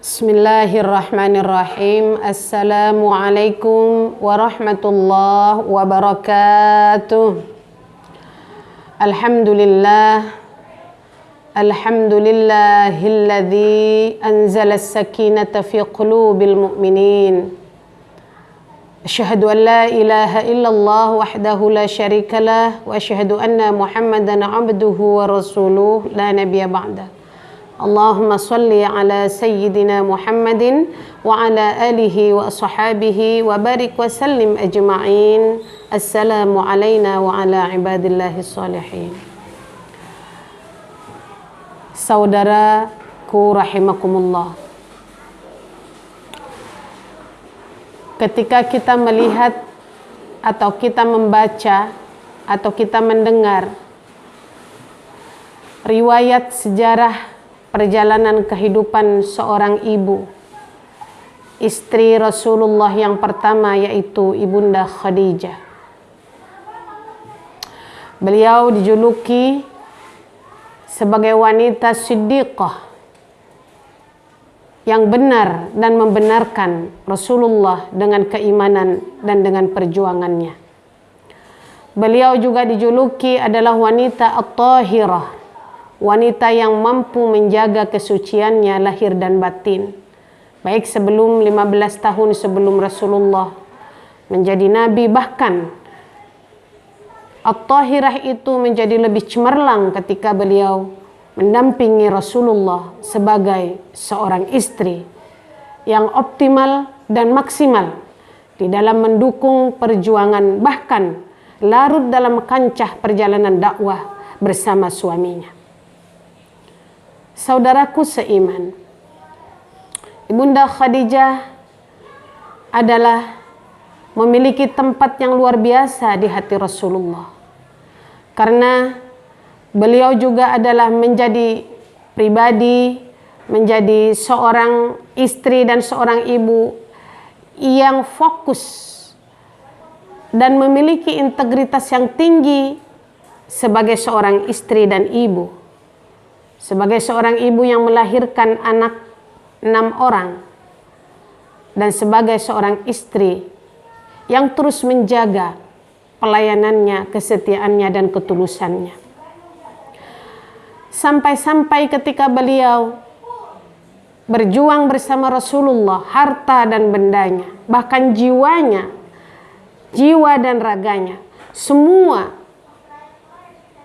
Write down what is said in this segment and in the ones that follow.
Bismillahirrahmanirrahim. Assalamualaikum warahmatullahi wabarakatuh. Alhamdulillah. Alhamdulillahilladzi anzala as-sakinata fi qulubil mu'minin. Asyhadu an la ilaha illallah wahdahu la syarikalah wa asyhadu anna Muhammadan abduhu wa rasuluh la nabiyya ba'da. Allahumma salli ala sayyidina Muhammadin wa ala alihi wa ashabihi wa barik wa sallim ajma'in. Assalamu alayna wa ala ibadillahi salihin. Saudaraku rahimakumullah, ketika kita melihat atau kita membaca atau kita mendengar riwayat sejarah perjalanan kehidupan seorang ibu, istri Rasulullah yang pertama, yaitu Ibunda Khadijah. Beliau dijuluki sebagai wanita siddiqah yang benar dan membenarkan Rasulullah dengan keimanan dan dengan perjuangannya. Beliau juga dijuluki adalah wanita at-tahirah, wanita yang mampu menjaga kesuciannya lahir dan batin, baik sebelum 15 tahun sebelum Rasulullah menjadi nabi, bahkan at-tahirah itu menjadi lebih cemerlang ketika beliau mendampingi Rasulullah sebagai seorang istri yang optimal dan maksimal di dalam mendukung perjuangan, bahkan larut dalam kancah perjalanan dakwah bersama suaminya. Saudaraku seiman, Ibunda Khadijah adalah memiliki tempat yang luar biasa di hati Rasulullah, karena beliau juga adalah menjadi pribadi, menjadi seorang istri dan seorang ibu yang fokus dan memiliki integritas yang tinggi sebagai seorang istri dan ibu. Sebagai seorang ibu yang melahirkan anak 6 orang, dan sebagai seorang istri yang terus menjaga pelayanannya, kesetiaannya, dan ketulusannya. Sampai-sampai ketika beliau berjuang bersama Rasulullah, harta dan bendanya, bahkan jiwanya, jiwa dan raganya, semua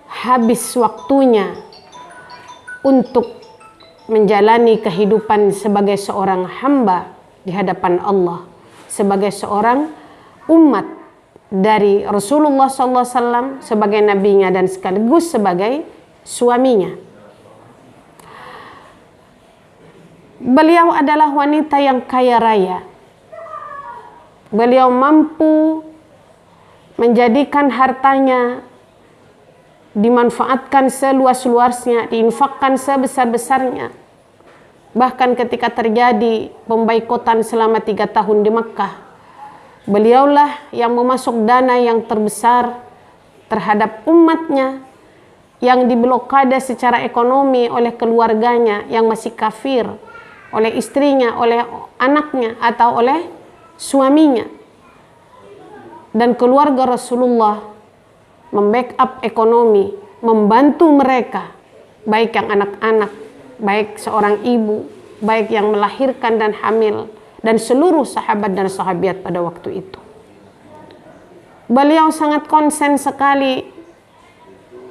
habis waktunya untuk menjalani kehidupan sebagai seorang hamba di hadapan Allah, sebagai seorang umat dari Rasulullah SAW, sebagai nabinya dan sekaligus sebagai suaminya. Beliau adalah wanita yang kaya raya. Beliau mampu menjadikan hartanya dimanfaatkan seluas-luasnya, diinfakkan sebesar-besarnya. Bahkan ketika terjadi pembaikotan selama 3 tahun di Makkah, beliaulah yang memasuk dana yang terbesar terhadap umatnya yang diblokade secara ekonomi oleh keluarganya yang masih kafir, oleh istrinya, oleh anaknya, atau oleh suaminya. Dan keluarga Rasulullah membackup ekonomi, membantu mereka, baik yang anak-anak, baik seorang ibu, baik yang melahirkan dan hamil, dan seluruh sahabat dan sahabiat pada waktu itu. Beliau sangat konsen sekali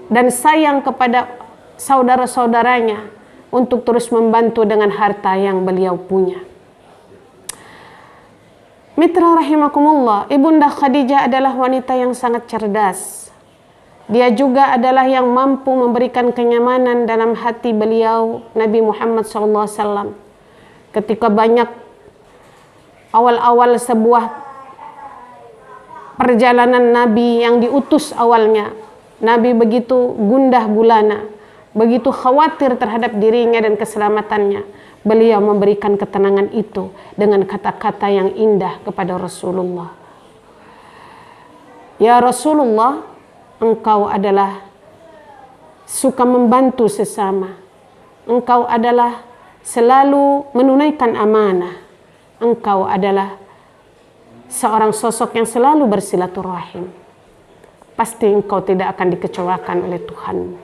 dan sayang kepada saudara-saudaranya untuk terus membantu dengan harta yang beliau punya. Mitra rahimakumullah, Ibunda Khadijah adalah wanita yang sangat cerdas. Dia juga adalah yang mampu memberikan kenyamanan dalam hati beliau, Nabi Muhammad SAW. Ketika banyak awal-awal sebuah perjalanan Nabi yang diutus awalnya, Nabi begitu gundah gulana, begitu khawatir terhadap dirinya dan keselamatannya. Beliau memberikan ketenangan itu dengan kata-kata yang indah kepada Rasulullah. Ya Rasulullah, engkau adalah suka membantu sesama. Engkau adalah selalu menunaikan amanah. Engkau adalah seorang sosok yang selalu bersilaturahim. Pasti engkau tidak akan dikecewakan oleh Tuhanmu.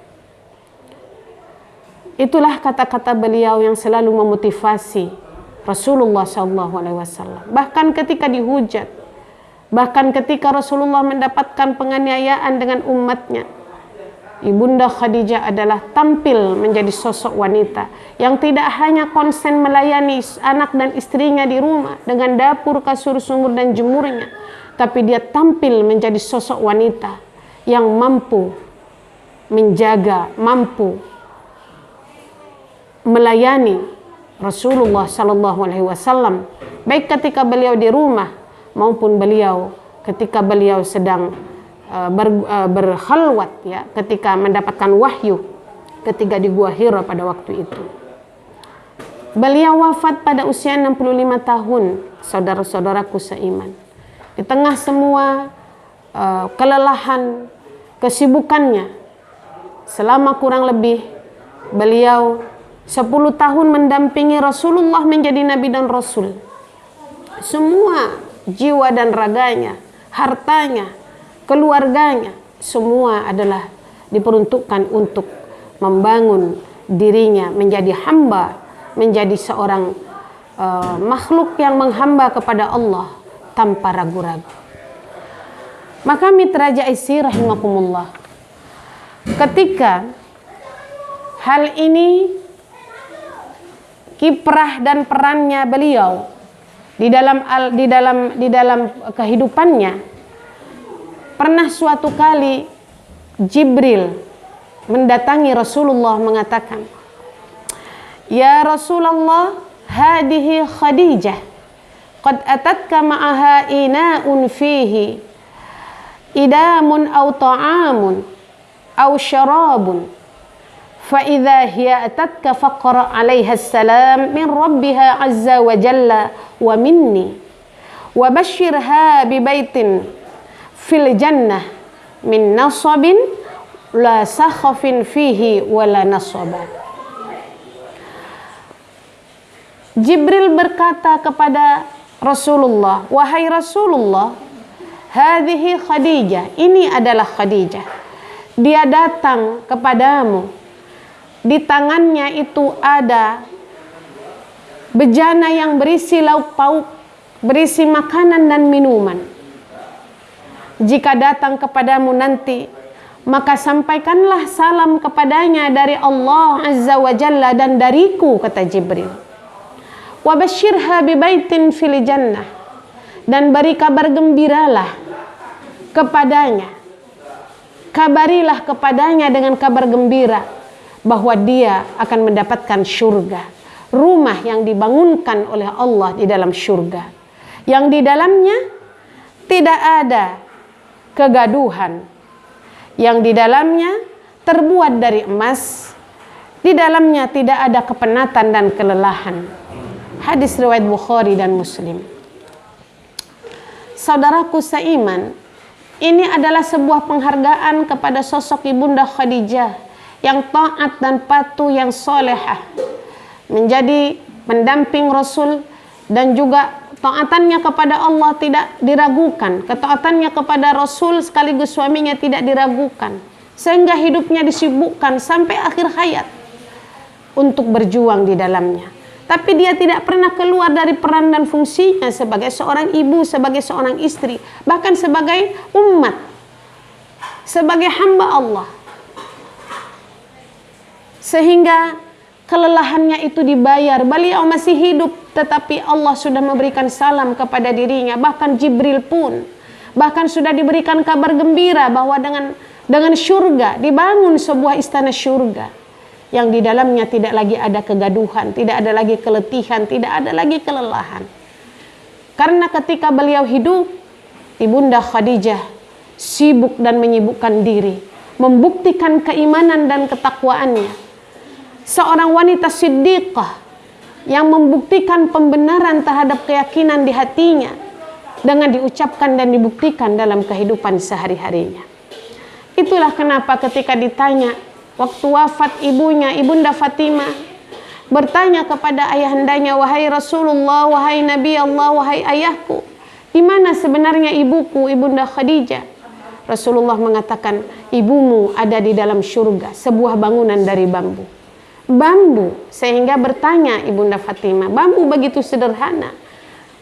Itulah kata-kata beliau yang selalu memotivasi Rasulullah SAW. Bahkan ketika dihujat, bahkan ketika Rasulullah mendapatkan penganiayaan dengan umatnya, Ibunda Khadijah adalah tampil menjadi sosok wanita yang tidak hanya konsen melayani anak dan istrinya di rumah dengan dapur, kasur, sumur dan jemurnya, tapi dia tampil menjadi sosok wanita yang mampu menjaga, mampu melayani Rasulullah SAW, baik ketika beliau di rumah maupun beliau ketika beliau sedang berkhalwat, ya, ketika mendapatkan wahyu ketika di Gua Hira pada waktu itu. Beliau wafat pada usia 65 tahun, saudara-saudaraku seiman. Di tengah semua kelelahan, kesibukannya, selama kurang lebih beliau 10 tahun mendampingi Rasulullah menjadi Nabi dan Rasul. Semua jiwa dan raganya, hartanya, keluarganya, semua adalah diperuntukkan untuk membangun dirinya menjadi hamba, menjadi seorang makhluk yang menghamba kepada Allah tanpa ragu-ragu. Maka mitra Jaisi rahimakumullah, ketika hal ini, kiprah dan perannya beliau di dalam kehidupannya, pernah suatu kali Jibril mendatangi Rasulullah mengatakan, "Ya Rasulullah, hadihi Khadijah, qad atatka ma'aha ina'un fihi idamun aw ta'amun aw syarabun, fa idza hiya atatka faqra 'alaiha assalam min rabbiha 'azza wa jalla wa minni wa basyirha bi baitin fil jannah min nasabin la sakhafin fihi wala nasaba." Jibril berkata kepada Rasulullah, "Wahai Rasulullah, hadhihi Khadijah, ini adalah Khadijah. Dia datang kepadamu. Di tangannya itu ada bejana yang berisi lauk pauk, berisi makanan dan minuman. Jika datang kepadamu nanti, maka sampaikanlah salam kepadanya dari Allah Azza wa Jalla dan dariku," kata Jibril. "Wa basyirha bi baitin fil jannah," dan beri kabar gembiralah kepadanya. Kabarilah kepadanya dengan kabar gembira bahwa dia akan mendapatkan syurga, rumah yang dibangunkan oleh Allah di dalam syurga, yang di dalamnya tidak ada kegaduhan, yang di dalamnya terbuat dari emas, di dalamnya tidak ada kepenatan dan kelelahan. Hadis riwayat Bukhari dan Muslim. Saudaraku seiman, ini adalah sebuah penghargaan kepada sosok Ibunda Khadijah yang taat dan patuh, yang solehah, menjadi pendamping Rasul, dan juga taatannya kepada Allah tidak diragukan, ketaatannya kepada Rasul sekaligus suaminya tidak diragukan, sehingga hidupnya disibukkan sampai akhir hayat untuk berjuang di dalamnya. Tapi dia tidak pernah keluar dari peran dan fungsinya sebagai seorang ibu, sebagai seorang istri, bahkan sebagai umat, sebagai hamba Allah. Sehingga kelelahannya itu dibayar. Beliau masih hidup, tetapi Allah sudah memberikan salam kepada dirinya. Bahkan Jibril pun bahkan sudah diberikan kabar gembira bahwa dengan syurga, dibangun sebuah istana syurga yang di dalamnya tidak lagi ada kegaduhan, tidak ada lagi keletihan, tidak ada lagi kelelahan. Karena ketika beliau hidup, Ibunda Khadijah sibuk dan menyibukkan diri, membuktikan keimanan dan ketakwaannya. Seorang wanita siddiqah yang membuktikan pembenaran terhadap keyakinan di hatinya dengan diucapkan dan dibuktikan dalam kehidupan sehari-harinya. Itulah kenapa ketika ditanya waktu wafat ibunya, Ibunda Fatimah, bertanya kepada ayahandanya, wahai Rasulullah, wahai Nabi Allah, wahai ayahku, di mana sebenarnya ibuku, Ibunda Khadijah? Rasulullah mengatakan, ibumu ada di dalam surga, sebuah bangunan dari bambu. Bambu, sehingga bertanya Ibunda Fatimah, bambu begitu sederhana.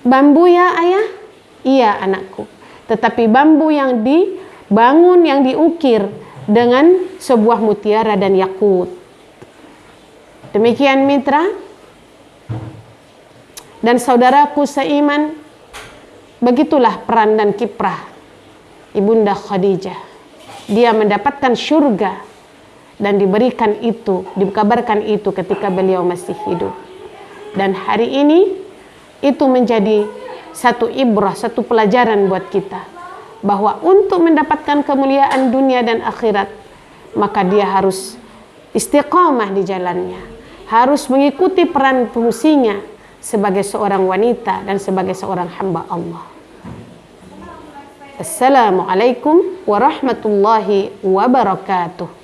Bambu ya ayah? Iya anakku. Tetapi bambu yang dibangun, yang diukir dengan sebuah mutiara dan yakut. Demikian mitra dan saudaraku seiman, begitulah peran dan kiprah Ibunda Khadijah. Dia mendapatkan surga dan diberikan itu, dikabarkan itu ketika beliau masih hidup. Dan hari ini itu menjadi satu ibrah, satu pelajaran buat kita, bahwa untuk mendapatkan kemuliaan dunia dan akhirat, maka dia harus istiqamah di jalannya, harus mengikuti peran fungsinya sebagai seorang wanita dan sebagai seorang hamba Allah. Assalamualaikum warahmatullahi wabarakatuh.